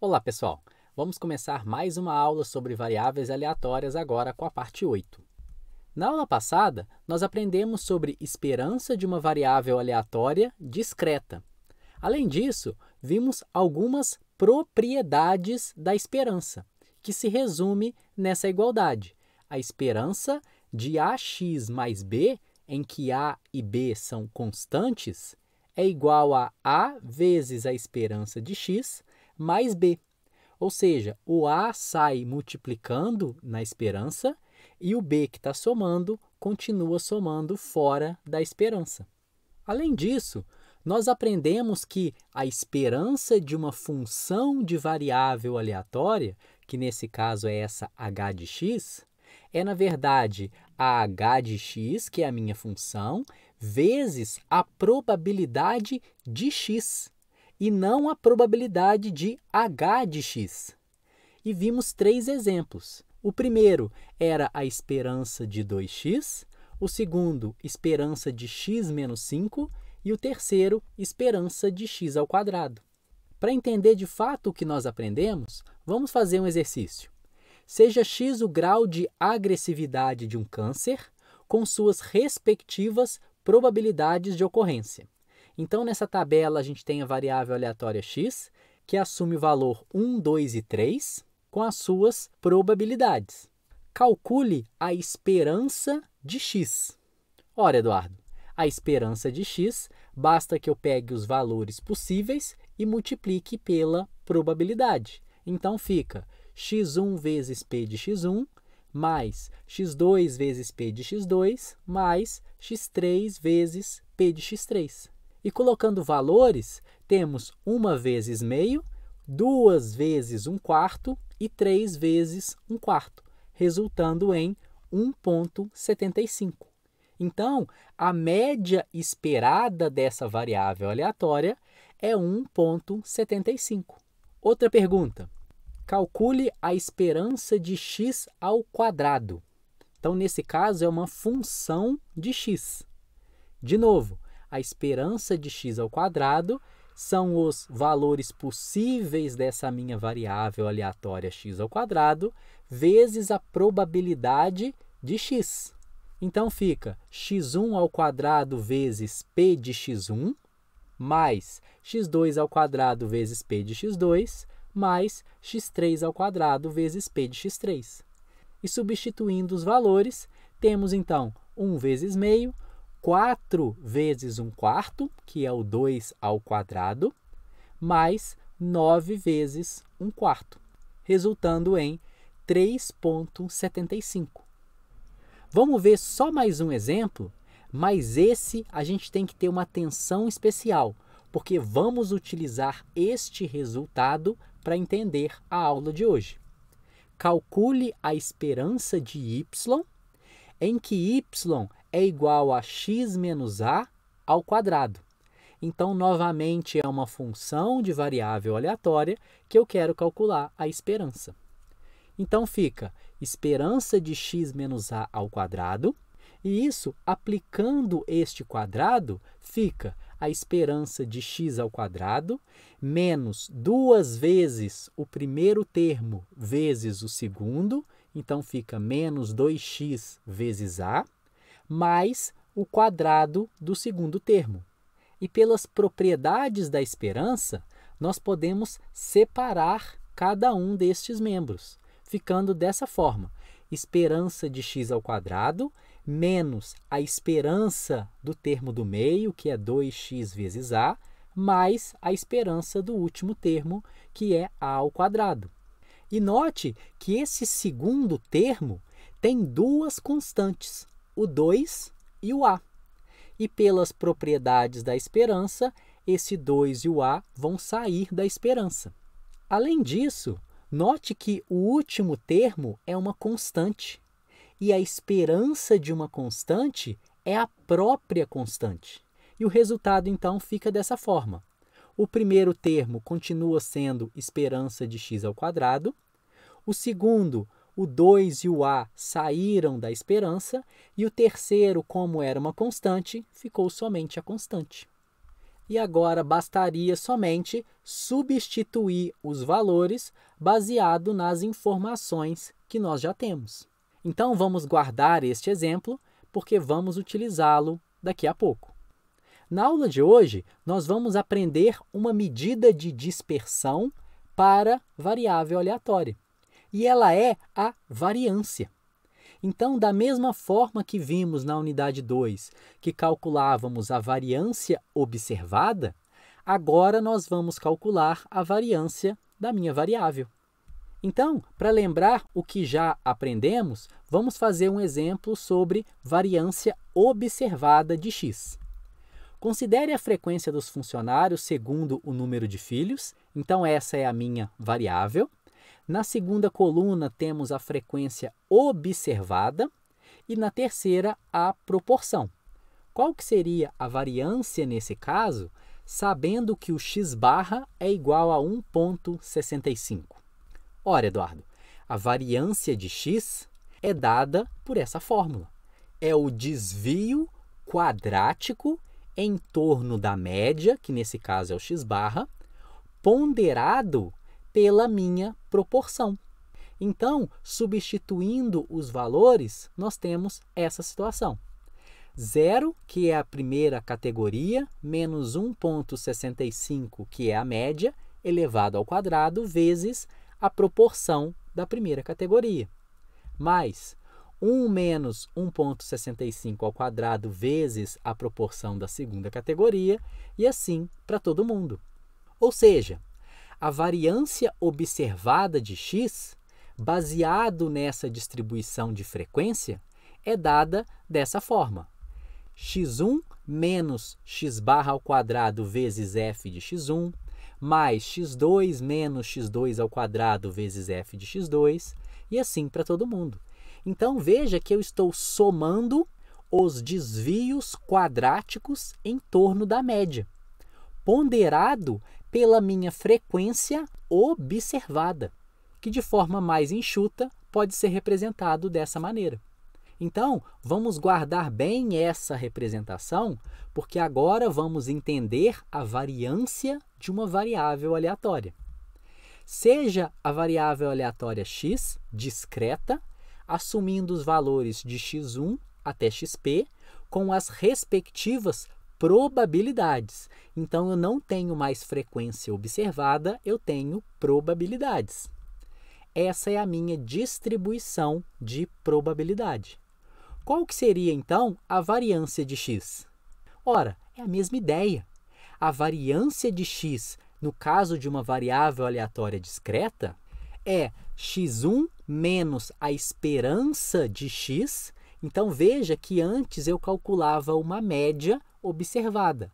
Olá, pessoal! Vamos começar mais uma aula sobre variáveis aleatórias agora com a parte 8. Na aula passada, nós aprendemos sobre esperança de uma variável aleatória discreta. Além disso, vimos algumas propriedades da esperança, que se resume nessa igualdade. A esperança de ax mais b, em que a e b são constantes, é igual a vezes a esperança de x mais b. Ou seja, o a sai multiplicando na esperança e o b que está somando continua somando fora da esperança. Além disso, nós aprendemos que a esperança de uma função de variável aleatória, que nesse caso é essa h de x, é na verdade a h de x, que é a minha função, vezes a probabilidade de x, e não a probabilidade de h de x. E vimos três exemplos. O primeiro era a esperança de 2x, o segundo, esperança de x menos 5, e o terceiro, esperança de x ao quadrado. Para entender de fato o que nós aprendemos, vamos fazer um exercício. Seja x o grau de agressividade de um câncer, com suas respectivas probabilidades de ocorrência. Então, nessa tabela, a gente tem a variável aleatória x, que assume o valor 1, 2 e 3, com as suas probabilidades. Calcule a esperança de x. Ora, Eduardo, a esperança de x, basta que eu pegue os valores possíveis e multiplique pela probabilidade. Então, fica x1 vezes p de x1, mais x2 vezes p de x2, mais x3 vezes p de x3. E colocando valores, temos 1 vezes meio, 2 vezes 1/4 e 3 vezes 1/4, resultando em 1,75. Então, a média esperada dessa variável aleatória é 1,75. Outra pergunta. Calcule a esperança de x ao quadrado. Então, nesse caso, é uma função de x. De novo, a esperança de x ao quadrado são os valores possíveis dessa minha variável aleatória x ao quadrado vezes a probabilidade de x. Então, fica x1 ao quadrado vezes p de x1, mais x2 ao quadrado vezes p de x2, mais x3 ao quadrado vezes p de x3. E substituindo os valores, temos então 1 vezes meio, 4 vezes 1/4, que é o 2 ao quadrado, mais 9 vezes 1/4, resultando em 3,75. Vamos ver só mais um exemplo, mas esse a gente tem que ter uma atenção especial, porque vamos utilizar este resultado para entender a aula de hoje. Calcule a esperança de y, em que y é igual a x menos a ao quadrado. Então, novamente, é uma função de variável aleatória que eu quero calcular a esperança. Então, fica esperança de x menos a ao quadrado, e isso, aplicando este quadrado, fica a esperança de x ao quadrado menos 2 vezes o primeiro termo vezes o segundo, então fica menos 2x vezes a, mais o quadrado do segundo termo. E pelas propriedades da esperança, nós podemos separar cada um destes membros, ficando dessa forma: esperança de x ao quadrado menos a esperança do termo do meio, que é 2x vezes a, mais a esperança do último termo, que é a ao quadrado. E note que esse segundo termo tem duas constantes, o 2 e o a. E pelas propriedades da esperança, esse 2 e o a vão sair da esperança. Além disso, note que o último termo é uma constante, e a esperança de uma constante é a própria constante. E o resultado, então, fica dessa forma. O primeiro termo continua sendo esperança de x ao quadrado, o segundo, o 2 e o a saíram da esperança, e o terceiro, como era uma constante, ficou somente a constante. e agora bastaria somente substituir os valores baseado nas informações que nós já temos. Então, vamos guardar este exemplo, porque vamos utilizá-lo daqui a pouco. Na aula de hoje, nós vamos aprender uma medida de dispersão para variável aleatória, e ela é a variância. Então, da mesma forma que vimos na unidade 2, que calculávamos a variância observada, agora nós vamos calcular a variância da minha variável. Então, para lembrar o que já aprendemos, vamos fazer um exemplo sobre variância observada de x. Considere a frequência dos funcionários segundo o número de filhos, então essa é a minha variável. Na segunda coluna temos a frequência observada e na terceira a proporção. Qual que seria a variância nesse caso, sabendo que o x barra é igual a 1,65? Ora, Eduardo, a variância de x é dada por essa fórmula. É o desvio quadrático em torno da média, que nesse caso é o x barra, ponderado pela minha proporção. Então, substituindo os valores, nós temos essa situação. 0, que é a primeira categoria, menos 1,65, que é a média, elevado ao quadrado, vezes a proporção da primeira categoria. Mais 1 menos 1,65 ao quadrado vezes a proporção da segunda categoria, e assim para todo mundo. Ou seja, a variância observada de x, baseado nessa distribuição de frequência, é dada dessa forma. x1 menos x barra ao quadrado vezes f de x1, mais x2 menos x2 ao quadrado vezes f de x2, e assim para todo mundo. Então, veja que eu estou somando os desvios quadráticos em torno da média, ponderado pela minha frequência observada, que de forma mais enxuta pode ser representado dessa maneira. Então, vamos guardar bem essa representação, porque agora vamos entender a variância de uma variável aleatória. Seja a variável aleatória x discreta, assumindo os valores de x1 até xp, com as respectivas probabilidades. Então, eu não tenho mais frequência observada, eu tenho probabilidades. Essa é a minha distribuição de probabilidade. Qual que seria, então, a variância de x? Ora, é a mesma ideia. A variância de x, no caso de uma variável aleatória discreta, é x1 menos a esperança de x. Então, veja que antes eu calculava uma média observada.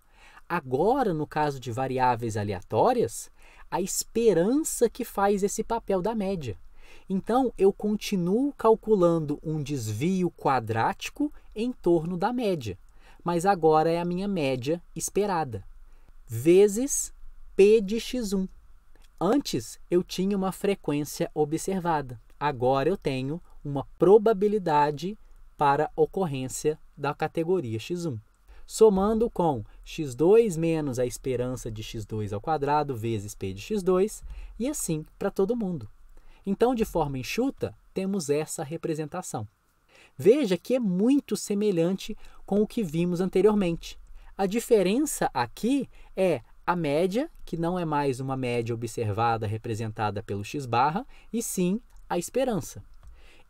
Agora, no caso de variáveis aleatórias, a esperança que faz esse papel da média. Então, eu continuo calculando um desvio quadrático em torno da média, mas agora é a minha média esperada, vezes p de x1. Antes, eu tinha uma frequência observada. Agora, eu tenho uma probabilidade para ocorrência da categoria x1. Somando com x2 menos a esperança de x2 ao quadrado vezes p de x2, e assim para todo mundo. Então, de forma enxuta, temos essa representação. Veja que é muito semelhante com o que vimos anteriormente. A diferença aqui é a média, que não é mais uma média observada representada pelo x barra, e sim a esperança.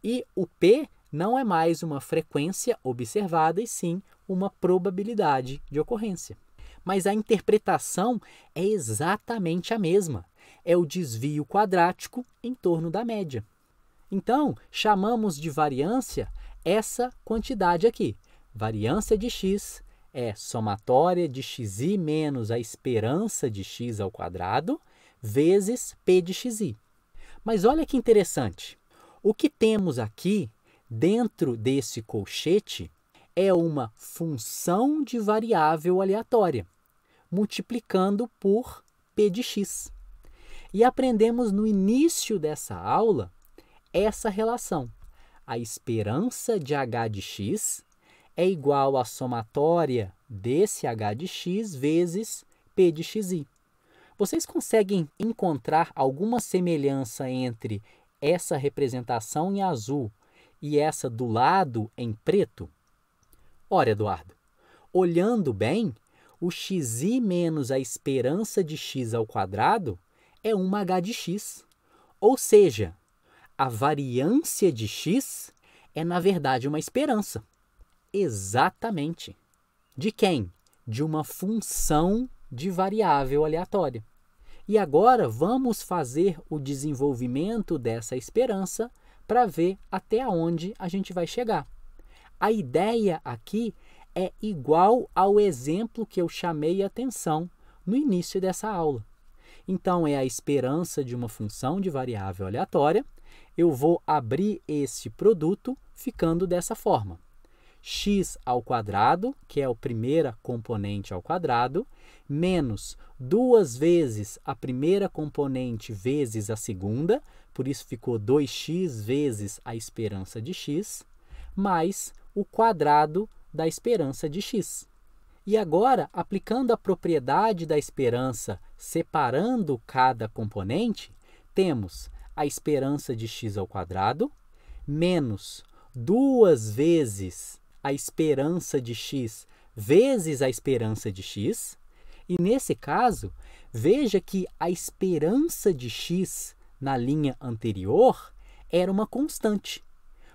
E o p não é mais uma frequência observada, e sim uma probabilidade de ocorrência. Mas a interpretação é exatamente a mesma. É o desvio quadrático em torno da média. Então, chamamos de variância essa quantidade aqui. Variância de x é somatória de xi menos a esperança de x ao quadrado vezes p de xi. Mas olha que interessante. O que temos aqui dentro desse colchete é uma função de variável aleatória, multiplicando por p de x. E aprendemos no início dessa aula essa relação. A esperança de h de x é igual à somatória desse h de x vezes P de xi. Vocês conseguem encontrar alguma semelhança entre essa representação em azul e essa do lado em preto? Ora, Eduardo, olhando bem, o xi menos a esperança de x ao quadrado é 1h de x. Ou seja, a variância de x é, na verdade, uma esperança. Exatamente. De quem? De uma função de variável aleatória. E agora vamos fazer o desenvolvimento dessa esperança para ver até onde a gente vai chegar. A ideia aqui é igual ao exemplo que eu chamei a atenção no início dessa aula. Então, é a esperança de uma função de variável aleatória. Eu vou abrir esse produto ficando dessa forma. X ao quadrado, que é a primeira componente ao quadrado, menos 2 vezes a primeira componente vezes a segunda, por isso ficou 2x vezes a esperança de x, mais o quadrado da esperança de x. E agora, aplicando a propriedade da esperança, separando cada componente, temos a esperança de x ao quadrado, menos 2 vezes a esperança de x vezes a esperança de x. E nesse caso, veja que a esperança de x na linha anterior era uma constante.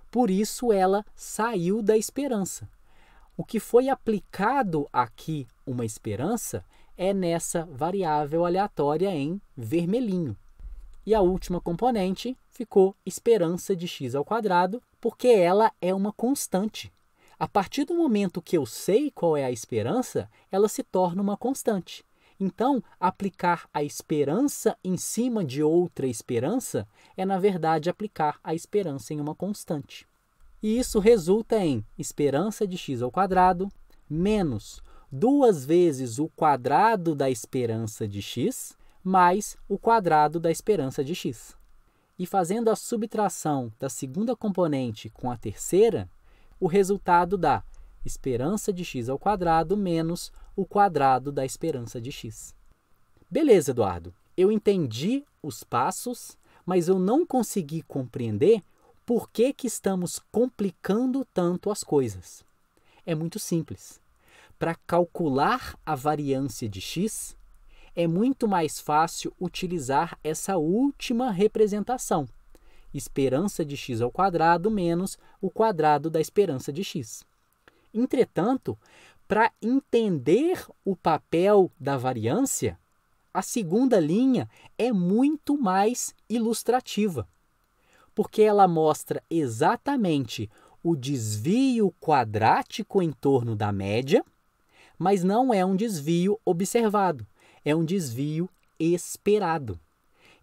Por isso, ela saiu da esperança. O que foi aplicado aqui, uma esperança, é nessa variável aleatória em vermelhinho. E a última componente ficou esperança de x ao quadrado, porque ela é uma constante. A partir do momento que eu sei qual é a esperança, ela se torna uma constante. Então, aplicar a esperança em cima de outra esperança é, na verdade, aplicar a esperança em uma constante. E isso resulta em esperança de x ao quadrado menos 2 vezes o quadrado da esperança de x mais o quadrado da esperança de x. E fazendo a subtração da segunda componente com a terceira, o resultado dá esperança de x ao quadrado menos o quadrado da esperança de x. Beleza, Eduardo. Eu entendi os passos, mas eu não consegui compreender por que estamos complicando tanto as coisas. É muito simples. Para calcular a variância de x, é muito mais fácil utilizar essa última representação. Esperança de x ao quadrado menos o quadrado da esperança de x. Entretanto, para entender o papel da variância, a segunda linha é muito mais ilustrativa, porque ela mostra exatamente o desvio quadrático em torno da média, mas não é um desvio observado, é um desvio esperado.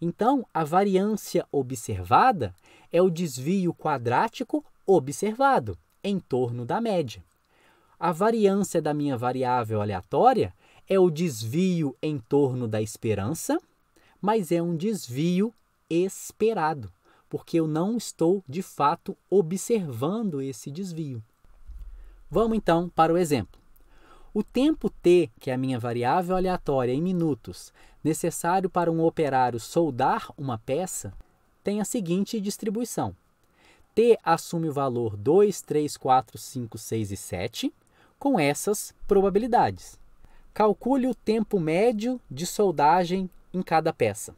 Então, a variância observada é o desvio quadrático observado em torno da média. A variância da minha variável aleatória é o desvio em torno da esperança, mas é um desvio esperado, porque eu não estou, de fato, observando esse desvio. Vamos, então, para o exemplo. O tempo t, que é a minha variável aleatória em minutos, necessário para um operário soldar uma peça, tem a seguinte distribuição. T assume o valor 2, 3, 4, 5, 6 e 7, com essas probabilidades. Calcule o tempo médio de soldagem em cada peça.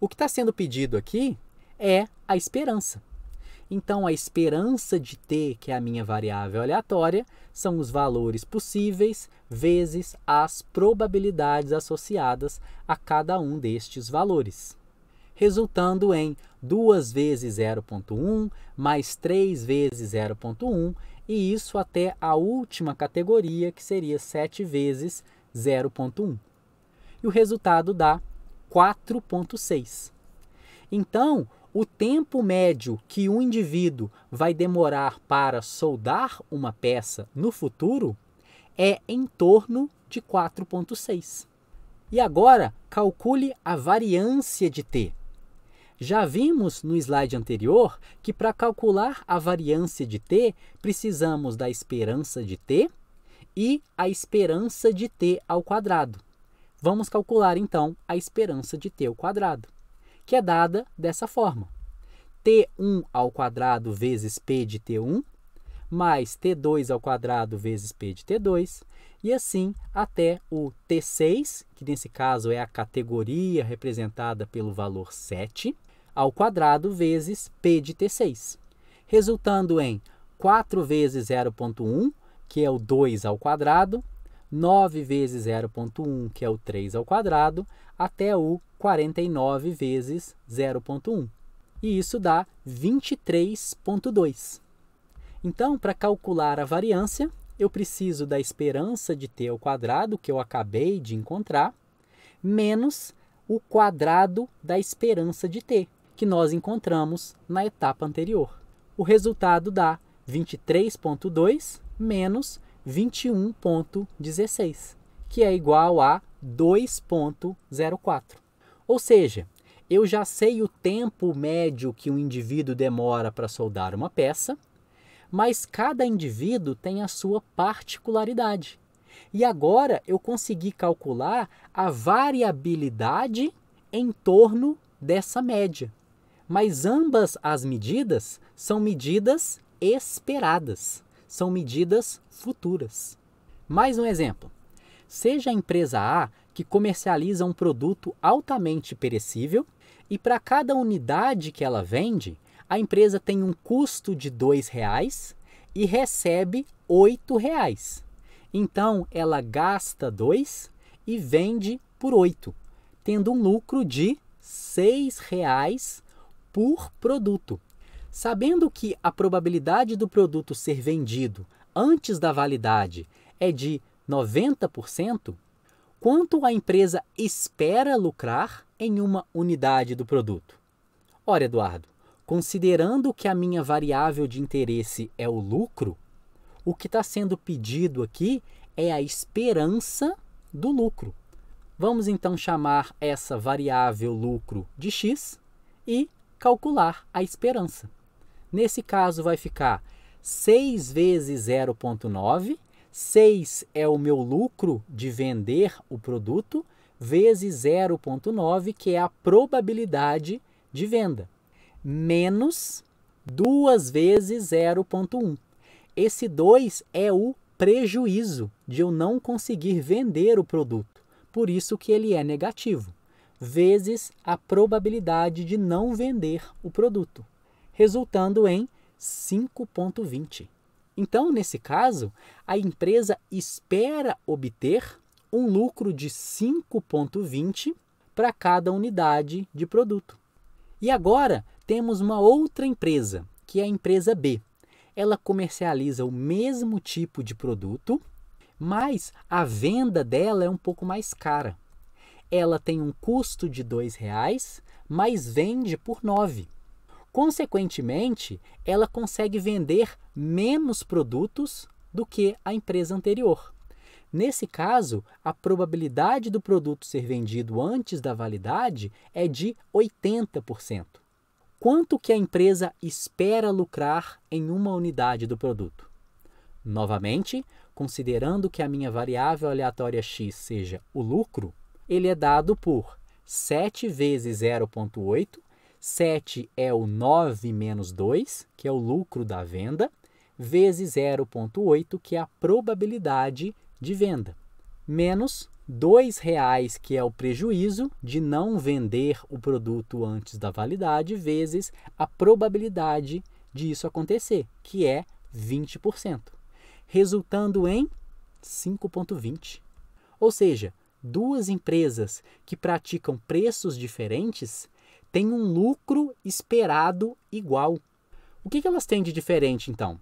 O que está sendo pedido aqui é a esperança. Então, a esperança de t, que é a minha variável aleatória, são os valores possíveis vezes as probabilidades associadas a cada um destes valores, resultando em 2 vezes 0,1 mais 3 vezes 0,1, e isso até a última categoria, que seria 7 vezes 0,1. E o resultado dá 4,6. Então, o tempo médio que um indivíduo vai demorar para soldar uma peça no futuro é em torno de 4,6. E agora, calcule a variância de t. Já vimos no slide anterior que para calcular a variância de t, precisamos da esperança de t e a esperança de t ao quadrado. Vamos calcular, então, a esperança de t ao quadrado, que é dada dessa forma. T1 ao quadrado vezes p de T1, mais T2 ao quadrado vezes p de T2, e assim até o T6, que nesse caso é a categoria representada pelo valor 7, ao quadrado vezes p de T6, resultando em 4 vezes 0,1, que é o 2 ao quadrado, 9 vezes 0,1, que é o 3 ao quadrado, até o 49 vezes 0,1. E isso dá 23,2. Então, para calcular a variância, eu preciso da esperança de t ao quadrado, que eu acabei de encontrar, menos o quadrado da esperança de t, que nós encontramos na etapa anterior. O resultado dá 23,2 menos 21,16, que é igual a 2,04. Ou seja, eu já sei o tempo médio que um indivíduo demora para soldar uma peça, mas cada indivíduo tem a sua particularidade. E agora eu consegui calcular a variabilidade em torno dessa média. Mas ambas as medidas são medidas esperadas, são medidas futuras. Mais um exemplo. Seja a empresa A que comercializa um produto altamente perecível e para cada unidade que ela vende, a empresa tem um custo de R$ 2,00 e recebe R$ 8,00. Então, ela gasta 2 e vende por 8, tendo um lucro de R$ 6,00 por produto. Sabendo que a probabilidade do produto ser vendido antes da validade é de 90%, quanto a empresa espera lucrar em uma unidade do produto? Ora, Eduardo, considerando que a minha variável de interesse é o lucro, o que está sendo pedido aqui é a esperança do lucro. Vamos então chamar essa variável lucro de x e calcular a esperança. Nesse caso vai ficar 6 vezes 0,9, 6 é o meu lucro de vender o produto, vezes 0,9, que é a probabilidade de venda, menos 2 vezes 0,1. Esse 2 é o prejuízo de eu não conseguir vender o produto, por isso que ele é negativo, vezes a probabilidade de não vender o produto, resultando em 5,20. Então, nesse caso, a empresa espera obter um lucro de 5,20 para cada unidade de produto. E agora temos uma outra empresa, que é a empresa B. Ela comercializa o mesmo tipo de produto, mas a venda dela é um pouco mais cara. Ela tem um custo de R$ 2,00, mas vende por 9. Consequentemente, ela consegue vender menos produtos do que a empresa anterior. Nesse caso, a probabilidade do produto ser vendido antes da validade é de 80%. Quanto que a empresa espera lucrar em uma unidade do produto? Novamente, considerando que a minha variável aleatória x seja o lucro, ele é dado por 7 vezes 0,8, 7 é o 9 menos 2, que é o lucro da venda, vezes 0,8, que é a probabilidade de venda, menos R$ 2,00, que é o prejuízo de não vender o produto antes da validade, vezes a probabilidade de isso acontecer, que é 20%, resultando em 5,20. Ou seja, duas empresas que praticam preços diferentes têm um lucro esperado igual. O que elas têm de diferente, então?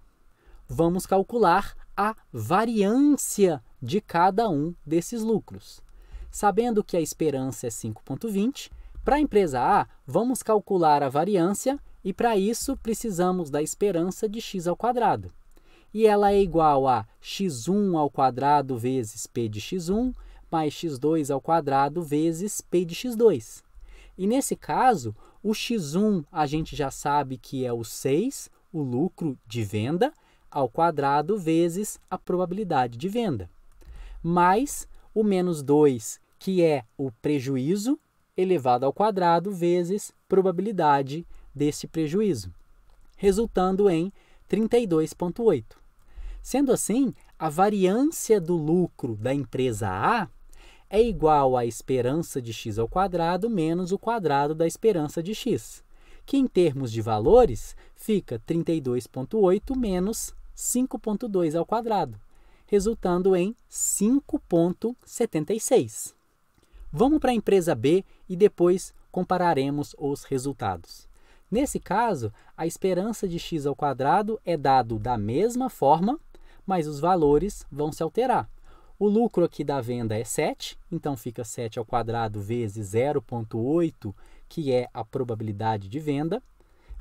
Vamos calcular a variância de cada um desses lucros. Sabendo que a esperança é 5,20, para a empresa A, vamos calcular a variância e, para isso, precisamos da esperança de x ao quadrado. E ela é igual a x1 ao quadrado vezes p de x1, mais x2 ao quadrado vezes p de x2. E nesse caso, o x1 a gente já sabe que é o 6, o lucro de venda, ao quadrado vezes a probabilidade de venda. Mais o menos 2, que é o prejuízo elevado ao quadrado vezes probabilidade desse prejuízo, resultando em 32,8. Sendo assim, a variância do lucro da empresa A é igual à esperança de x ao quadrado menos o quadrado da esperança de x, que em termos de valores fica 32,8 menos 5,2 ao quadrado, resultando em 5,76. Vamos para a empresa B e depois compararemos os resultados. Nesse caso, a esperança de x ao quadrado é dado da mesma forma, mas os valores vão se alterar. O lucro aqui da venda é 7, então fica 7 ao quadrado vezes 0,8, que é a probabilidade de venda,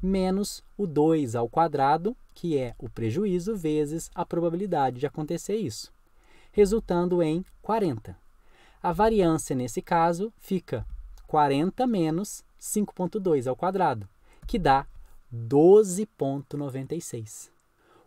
menos o 2 ao quadrado, que é o prejuízo, vezes a probabilidade de acontecer isso, resultando em 40. A variância, nesse caso, fica 40 menos 5,2 ao quadrado, que dá 12,96.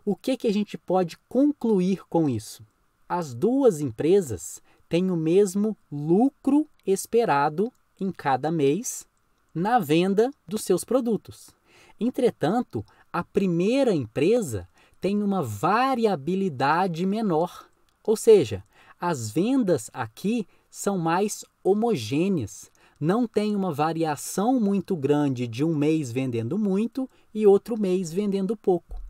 O que a gente pode concluir com isso? As duas empresas têm o mesmo lucro esperado em cada mês na venda dos seus produtos. Entretanto, a primeira empresa tem uma variabilidade menor, ou seja, as vendas aqui são mais homogêneas, não tem uma variação muito grande de um mês vendendo muito e outro mês vendendo pouco.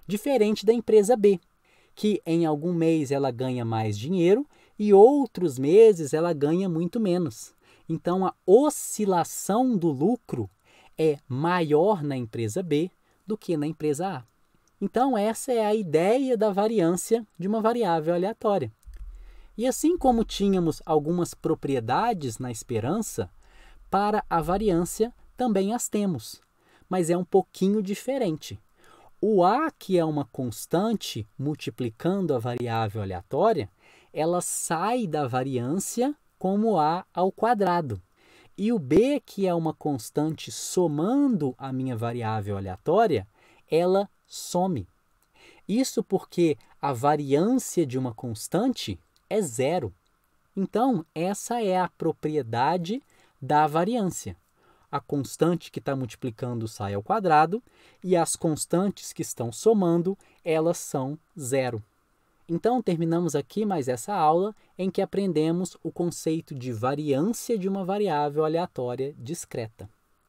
Diferente da empresa B, que em algum mês ela ganha mais dinheiro e outros meses ela ganha muito menos. Então, a oscilação do lucro é maior na empresa B do que na empresa A. Então, essa é a ideia da variância de uma variável aleatória. E assim como tínhamos algumas propriedades na esperança, para a variância também as temos, mas é um pouquinho diferente. O A, que é uma constante multiplicando a variável aleatória, ela sai da variância como A ao quadrado. E o B, que é uma constante somando a minha variável aleatória, ela some. Isso porque a variância de uma constante é zero. Então, essa é a propriedade da variância. A constante que está multiplicando sai ao quadrado e as constantes que estão somando, elas são zero. Então, terminamos aqui mais essa aula em que aprendemos o conceito de variância de uma variável aleatória discreta.